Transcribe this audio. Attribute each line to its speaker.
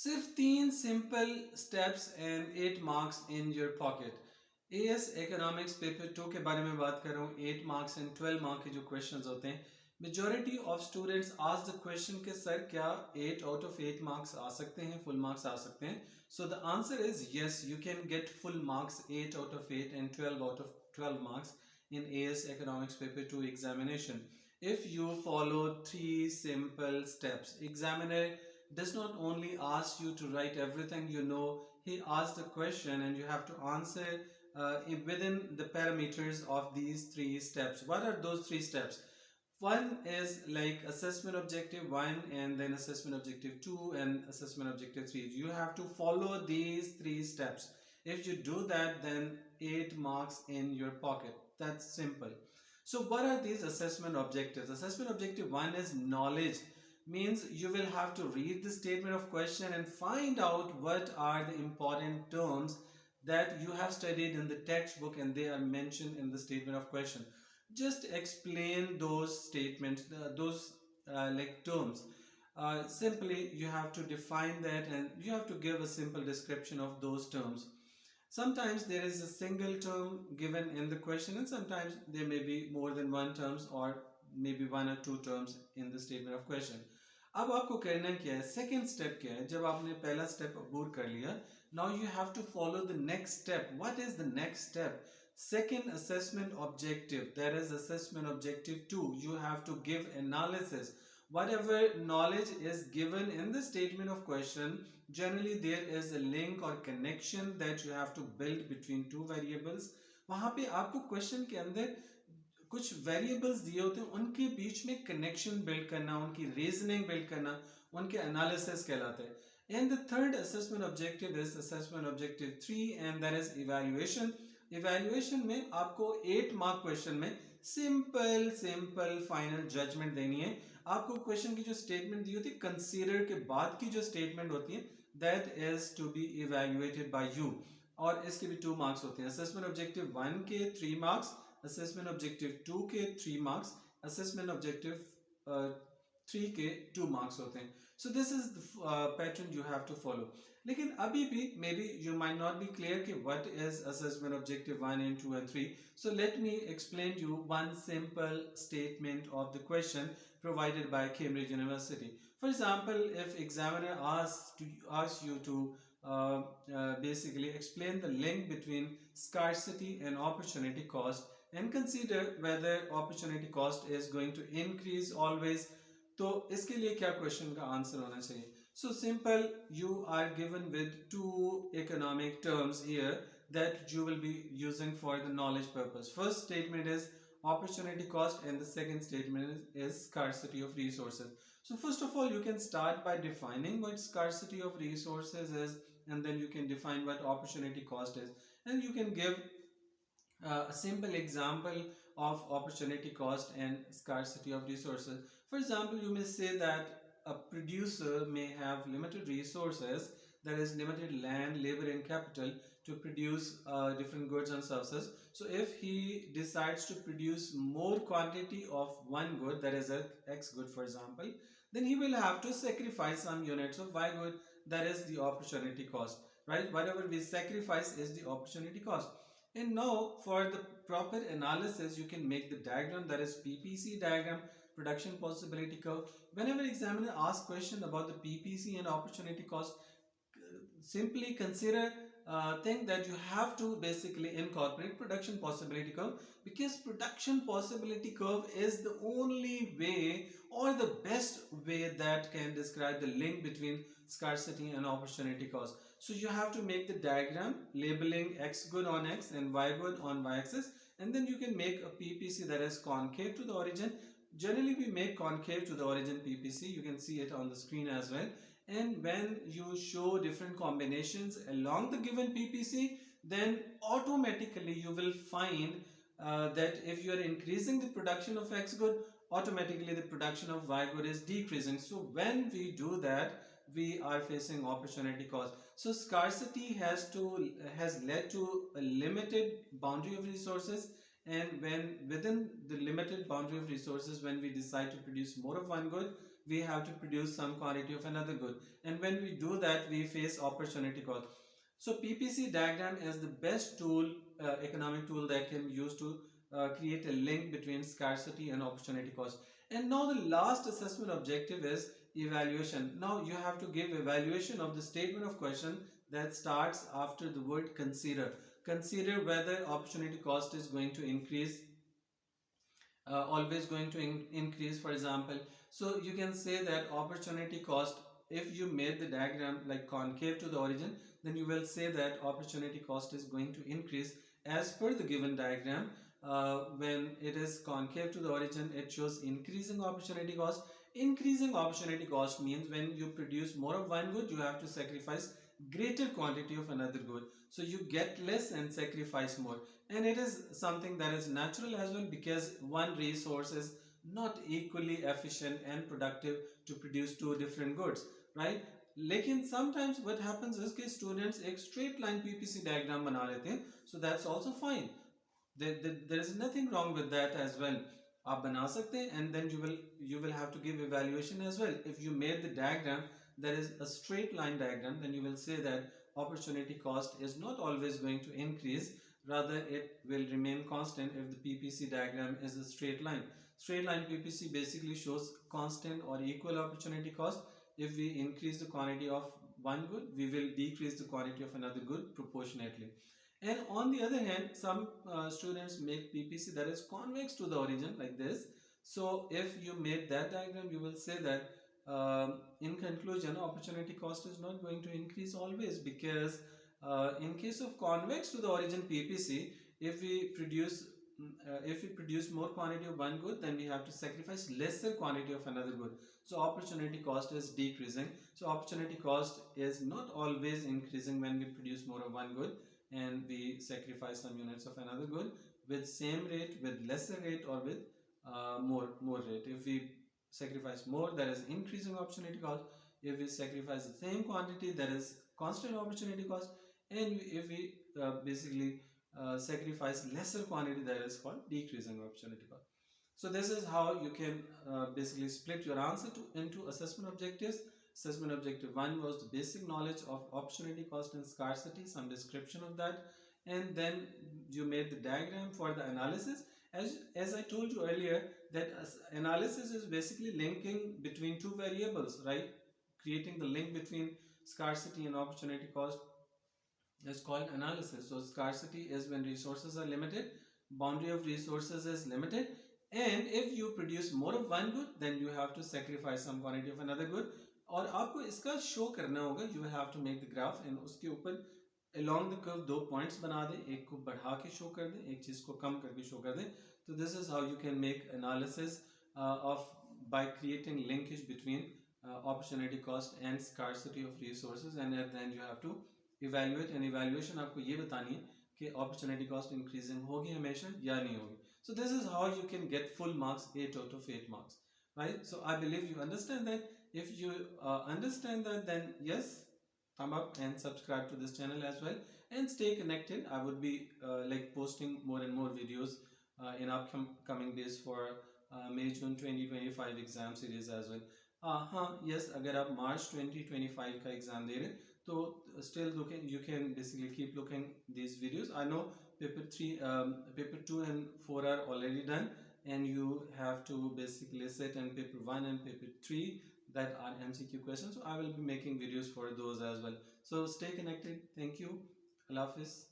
Speaker 1: सिर्फ 3 simple steps and 8 marks in your pocket. As economics paper 2 के बारे में बात कर रहा हूँ। 8 मार्क्स एंड 12 मार्क के जो क्वेश्चंस होते हैं, मेजॉरिटी ऑफ स्टूडेंट्स आज द क्वेश्चन के सर क्या 8 आउट ऑफ 8 मार्क्स आ सकते हैं, फुल मार्क्स आ सकते हैं। So the answer is yes, you can get full marks 8 out of 8 and 12 out of 12 marks in AS Economics Paper 2 examination if you follow 3 simple steps. Examiner does not only ask you to write everything you know, he asks the question and you have to answer within the parameters of these 3 steps. What are those 3 steps? One is like assessment objective 1 and then assessment objective 2 and assessment objective 3. You have to follow these 3 steps. If you do that, then 8 marks in your pocket. That's simple. So what are these assessment objectives? Assessment objective 1 is knowledge. Means you will have to read the statement of question and find out what are the important terms that you have studied in the textbook and they are mentioned in the statement of question. Just explain those statements, those like terms. Simply you have to define that and you have to give a simple description of those terms. Sometimes there is a single term given in the question and sometimes there may be more than one terms or maybe 1 or 2 terms in the statement of question. अब आपको करना क्या है, second step क्या है? जब आपने पहला स्टेप अबूर कर लिया, now you have to follow the next step. What is the next step? Second assessment objective, that is assessment objective 2. You have to give analysis. Whatever knowledge is given in the statement of question, generally there is a link or connection that you have to build between 2 variables. वहां पे आपको question के अंदर कुछ variables दिए होते हैं, उनके बीच में कनेक्शन बिल्ड करना, उनकी रीजनिंग बिल्ड करना, उनके एनालिसिस कहलाते हैं. And the third assessment objective is assessment objective 3 and that is evaluation. Evaluation में आपको 8 मार्क क्वेश्चन में सिंपल फाइनल जजमेंट देनी है. आपको क्वेश्चन की जो स्टेटमेंट दी होती है, कंसीडर के बाद की जो स्टेटमेंट होती है, that is to be evaluated by you. और इसके भी 2 मार्क्स होते हैं. असेसमेंट ऑब्जेक्टिव 1 के 3 मार्क्स, असेसमेंट ऑब्जेक्टिव 2 के 3 मार्क्स, असेसमेंट ऑब्जेक्टिव 3 के 2 मार्क्स होते हैं. So this is the pattern you have to follow. लेकिन अभी भी maybe you might not be clear कि what is assessment objective 1 and 2 and 3. So let me explain you one simple statement of the question provided by Cambridge University. For example, if examiner asks you to basically explain the link between scarcity and opportunity cost and consider whether opportunity cost is going to increase always, तो इसके लिए क्या question का answer होना चाहिए? So simple, you are given with 2 economic terms here that you will be using for the knowledge purpose. First statement is opportunity cost and the second statement is scarcity of resources. So first of all, you can start by defining what scarcity of resources is and then you can define what opportunity cost is, and you can give a simple example of opportunity cost and scarcity of resources. For example, you may say that a producer may have limited resources, that is limited land, labor and capital to produce different goods and services. So if he decides to produce more quantity of one good, that is a X good for example, then he will have to sacrifice some units of Y good, that is the opportunity cost, right? Whatever we sacrifice is the opportunity cost. And now for the proper analysis, you can make the diagram, that is PPC diagram, production possibility curve. Whenever examiner asks question about the PPC and opportunity cost, simply consider think that you have to basically incorporate production possibility curve, because production possibility curve is the only way or the best way that can describe the link between scarcity and opportunity cost. So you have to make the diagram labeling X good on X and Y good on Y axis, and then you can make a PPC that is concave to the origin. Generally we make concave to the origin PPC, you can see it on the screen as well. And when you show different combinations along the given PPC, then automatically you will find that if you are increasing the production of X good, automatically the production of Y good is decreasing. So when we do that, we are facing opportunity cost. So scarcity has led to a limited boundary of resources, and when within the limited boundary of resources, when we decide to produce more of one good, we have to produce some quantity of another good, and when we do that we face opportunity cost. So PPC diagram is the best tool, economic tool that can use to create a link between scarcity and opportunity cost. And now the last assessment objective is evaluation. Now you have to give evaluation of the statement of question that starts after the word consider. Consider whether opportunity cost is going to increase, always going to increase, for example. So you can say that opportunity cost, if you made the diagram like concave to the origin, then you will say that opportunity cost is going to increase as per the given diagram. When it is concave to the origin, it shows increasing opportunity cost. Increasing opportunity cost means when you produce more of one good, you have to sacrifice greater quantity of another good. So you get less and sacrifice more. And it is something that is natural as well, because one resource is not equally efficient and productive to produce two different goods, right? लेकिन sometimes what happens is कि students एक straight line PPC diagram बना लेते हैं, so that's also fine. There is nothing wrong with that as well. आप बना सकते हैं, and then you will have to give evaluation as well. If you made the diagram that is a straight line diagram, then you will say that opportunity cost is not always going to increase, rather it will remain constant if the PPC diagram is a straight line. Straight line PPC basically shows constant or equal opportunity cost. If we increase the quantity of one good, we will decrease the quantity of another good proportionately. And on the other hand, some students make PPC that is convex to the origin like this. So if you made that diagram, you will say that in conclusion, opportunity cost is not going to increase always, because in case of convex to the origin PPC, if we produce more quantity of one good, then we have to sacrifice lesser quantity of another good. So opportunity cost is decreasing. So opportunity cost is not always increasing when we produce more of one good and we sacrifice some units of another good with same rate, with lesser rate, or with more rate. If we sacrifice more, that is increasing opportunity cost. If we sacrifice the same quantity, that is constant opportunity cost. And if we basically sacrifice lesser quantity, that is called decreasing opportunity cost. So this is how you can basically split your answer into assessment objectives. Assessment objective 1 was the basic knowledge of opportunity cost and scarcity, some description of that, and then you made the diagram for the analysis. As I told you earlier, that analysis is basically linking between two variables, right? Creating the link between scarcity and opportunity cost is called analysis. So scarcity is when resources are limited, boundary of resources is limited, and if you produce more of one good, then you have to sacrifice some quantity of another good. और आपको इसका show करना होगा, you will have to make the graph, and उसके ऊपर along the curve दो points बना दें, एक को बढ़ा के शो कर दें, एक चीज को कम करके शो कर दें. So this is how you can make analysis of by creating linkage between opportunity cost and scarcity of resources, and at the end you have to evaluate. And evaluation आपको ये बतानी है कि opportunity cost increasing होगी हमेशा या नहीं होगी. So this is how you can get full marks, 8 out of 8 marks, right? So I believe you understand that. If you understand that, then yes, thumb up and subscribe to this channel as well, and stay connected. I would be like posting more and more videos in upcoming days for May June 2025 exam series as well. हाँ, yes, अगर आप March 2025 का exam दे रहे हैं, तो still looking, you can basically keep looking these videos. I know paper 2 and 4 are already done, and you have to basically sit in paper 1 and paper 3 that are MCQ questions. So I will be making videos for those as well. So stay connected. Thank you. Allah Hafiz.